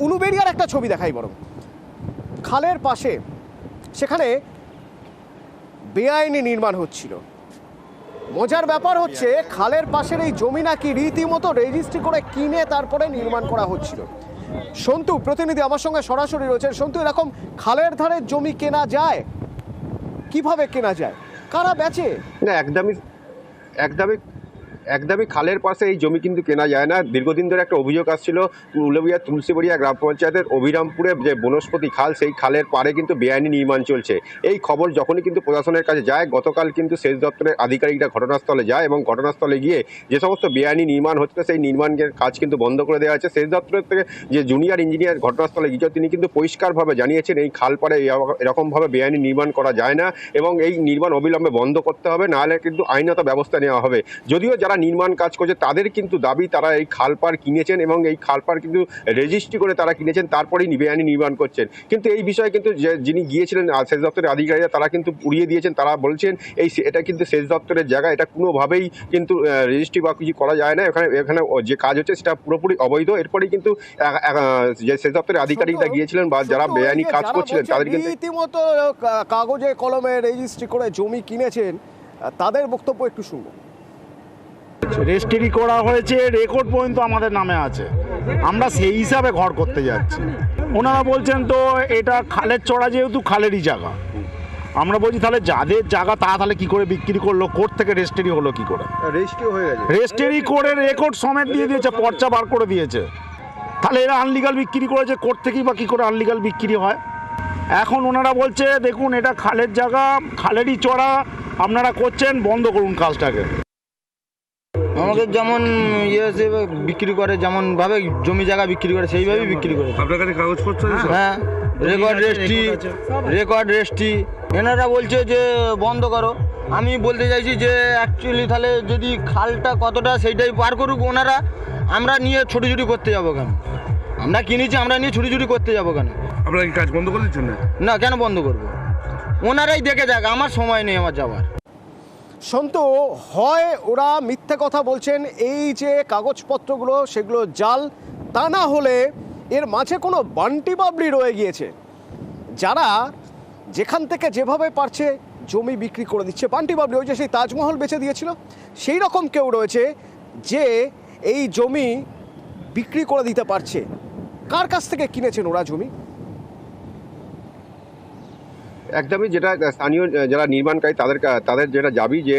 উলুবেড়িয়ার একটা ছবি দেখাই বরং, খালের পাশে সেখানে বেআইনি নির্মাণ হচ্ছিল। মজার ব্যাপার হচ্ছে খালের পাশের এই জমি নাকি রীতিমতো রেজিস্ট্রি করে কিনে তারপরে নির্মাণ করা হচ্ছিল। সন্তু প্রতিনিধি আমার সঙ্গে সরাসরি রয়েছেন। সন্তু, এরকম খালের ধারে জমি কেনা যায়? কিভাবে কেনা যায়, কারা বেচে? না, একদমই খালের পাশে এই জমি কিন্তু কেনা যায় না। দীর্ঘদিন ধরে একটা অভিযোগ আসছিল উলুবেড়িয়া তুলসীবাড়িয়া গ্রাম পঞ্চায়েতের অভিরামপুরে যে বনস্পতি খাল, সেই খালের পাড়ে কিন্তু বেআইনি নির্মাণ চলছে। এই খবর যখনই কিন্তু প্রশাসনের কাছে যায়, গতকাল কিন্তু সেচ দপ্তরের আধিকারিকরা ঘটনাস্থলে যায় এবং ঘটনাস্থলে গিয়ে যে সমস্ত বেআইনি নির্মাণ হচ্ছে সেই নির্মাণের কাজ কিন্তু বন্ধ করে দেওয়া হয়েছে। সেচ দপ্তরের থেকে যে জুনিয়র ইঞ্জিনিয়ার ঘটনাস্থলে গিয়েছে, তিনি কিন্তু পরিষ্কারভাবে জানিয়েছেন এই খাল পাড়ে এরকমভাবে বেআইনি নির্মাণ করা যায় না এবং এই নির্মাণ অবিলম্বে বন্ধ করতে হবে, নাহলে কিন্তু আইনত ব্যবস্থা নেওয়া হবে। যদিও যারা নির্মাণ কাজ করছে তাদের কিন্তু দাবি তারা এই খালপাড় কিনেছেন এবং এই খালপাড় কিন্তু রেজিস্ট্রি করে তারা কিনেছেন, তারপরেই বেআইনি নির্মাণ করছেন। কিন্তু এই বিষয়ে কিন্তু যিনি গিয়েছিলেন সেচ দপ্তরের আধিকারিকরা, তারা কিন্তু উড়িয়ে দিয়েছেন। তারা বলছেন এটা কিন্তু সেচ দপ্তরের জায়গা, এটা কোনোভাবেই কিন্তু রেজিস্ট্রি বা কিছু করা যায় না। এখানে যে কাজ হচ্ছে সেটা পুরোপুরি অবৈধ। এরপরেই কিন্তু যে সেচ দপ্তরের আধিকারিকরা গিয়েছিলেন বা যারা বেআইনি কাজ করছিলেন তাদের কিন্তু রীতিমতো কাগজে কলমে রেজিস্ট্রি করে জমি কিনেছেন, তাদের বক্তব্য একটু শুনবো। রেজিস্ট্রি করা হয়েছে, রেকর্ড পর্যন্ত আমাদের নামে আছে, আমরা সেই হিসাবে ঘর করতে যাচ্ছি। ওনারা বলছেন তো এটা খালের চড়া, যেহেতু খালেরই জায়গা। আমরা বলছি তাহলে যাদের জায়গা তাহলে কি করে বিক্রি করলো, কোর্ট থেকে রেজিস্ট্রি হলো কি করে? রেজিস্ট্রি হয়ে গেছে, রেজিস্ট্রি করে রেকর্ড সমেত দিয়ে দিয়েছে, পর্চা বার করে দিয়েছে। তাহলে এরা আনলিগাল বিক্রি করেছে, কোর্ট থেকেই বা কী করে আনলিগাল বিক্রি হয়? এখন ওনারা বলছে দেখুন এটা খালের জায়গা, খালেরই চড়া, আপনারা করছেন, বন্ধ করুন কাজটাকে। আমাদের যেমন বিক্রি করে, যেমনভাবে জমি জায়গা বিক্রি করে সেইভাবেই বিক্রি করে। আপনার কাছে কাগজপত্র? হ্যাঁ, রেকর্ড রেজিস্ট্রি। এনারা বলছে যে বন্ধ করো। আমি বলতে চাইছি যে অ্যাকচুয়ালি তাহলে যদি খালটা কতটা সেইটাই পার করুক ওনারা, আমরা নিয়ে ছুটি করতে যাবো কেন? আমরা কিনেছি, আমরা নিয়ে ছুটি করতে যাবো কেন? আপনারা কি কাজ বন্ধ করে দিচ্ছেন? না, কেন বন্ধ করবো? ওনারাই দেখে যাক, আমার সময় নেই আমার যাওয়ার। সন্তু, হয় ওরা মিথ্যে কথা বলছেন, এই যে কাগজপত্রগুলো সেগুলো জাল, তা না হলে এর মাঝে কোনো বান্টি বাবলি রয়ে গিয়েছে, যারা যেখান থেকে যেভাবে পারছে জমি বিক্রি করে দিচ্ছে। বান্টি বাবলি, ওই যে সেই তাজমহল বেচে দিয়েছিল, সেই রকম কেউ রয়েছে যে এই জমি বিক্রি করে দিতে পারছে। কার কাছ থেকে কিনেছেন ওরা জমি? একদমই, যেটা স্থানীয় যারা নির্মাণকারী তাদের যেটা দাবি যে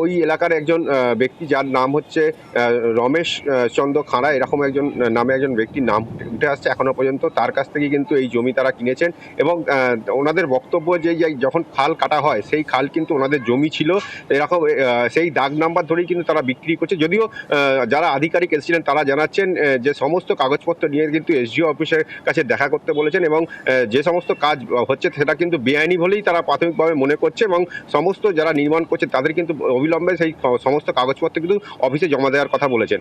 ওই এলাকার একজন ব্যক্তি, যার নাম হচ্ছে রমেশ চন্দ্র খাঁড়া, এরকম একজন নামে একজন ব্যক্তির নাম উঠে আসছে এখনো পর্যন্ত, তার কাছ থেকে কিন্তু এই জমি তারা কিনেছেন। এবং ওনাদের বক্তব্য যে যখন খাল কাটা হয় সেই খাল কিন্তু ওনাদের জমি ছিল, এরকম সেই দাগ নাম্বার ধরেই কিন্তু তারা বিক্রি করছে। যদিও যারা আধিকারিক এসেছিলেন তারা জানাচ্ছেন যে সমস্ত কাগজপত্র নিয়ে কিন্তু এসডিও অফিসের কাছে দেখা করতে বলেছেন এবং যে সমস্ত কাজ হচ্ছে সেটা কিন্তু বেআইনি বলেই তারা প্রাথমিকভাবে মনে করছে এবং সমস্ত যারা নির্মাণ করছে তাদের কিন্তু অবিলম্বে সেই সমস্ত কাগজপত্র কিন্তু অফিসে জমা দেওয়ার কথা বলেছেন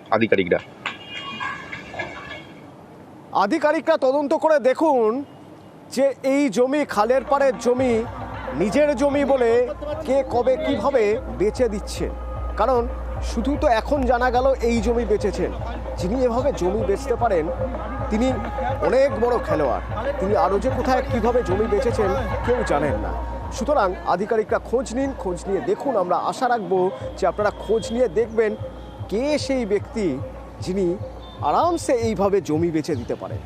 আধিকারিকরা তদন্ত করে দেখুন যে এই জমি, খালের পাড়ের জমি, নিজের জমি বলে কে কবে কিভাবে বেচে দিচ্ছে। কারণ শুধু তো এখন জানা গেল এই জমি বেচেছেন, যিনি এভাবে জমি বেচতে পারেন তিনি অনেক বড় খেলোয়াড়। তিনি আরও যে কোথায় কীভাবে জমি বেচেছেন কেউ জানেন না। সুতরাং আধিকারিকরা খোঁজ নিন, খোঁজ নিয়ে দেখুন। আমরা আশা রাখবো যে আপনারা খোঁজ নিয়ে দেখবেন কে সেই ব্যক্তি যিনি আরামসে এইভাবে জমি বেচে দিতে পারেন।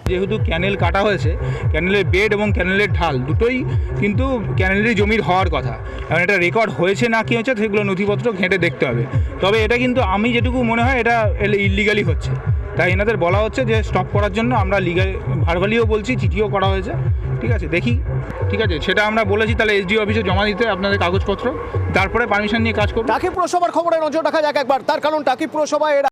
যেহেতু ক্যানেল কাটা হয়েছে, ক্যানেলের বেড এবং ক্যানেলের ঢাল দুটোই কিন্তু ক্যানেলের জমির হওয়ার কথা। এবং এটা রেকর্ড হয়েছে না কি হচ্ছে সেগুলো নথিপত্র ঘেঁটে দেখতে হবে। তবে এটা কিন্তু আমি যেটুকু মনে হয় এটা ইললিগালি হচ্ছে, তাই এনাদের বলা হচ্ছে যে স্টপ করার জন্য। আমরা ভার্বালিও বলছি, চিঠিও করা হয়েছে। ঠিক আছে, দেখি, ঠিক আছে, সেটা আমরা বলেছি তাহলে এসডিও অফিসে জমা দিতে আপনাদের কাগজপত্র, তারপরে পারমিশন নিয়ে কাজ করব। টাকি পুরসভার খবরে নজর রাখা যাক একবার, তার কারণ টাকি পুরসভায়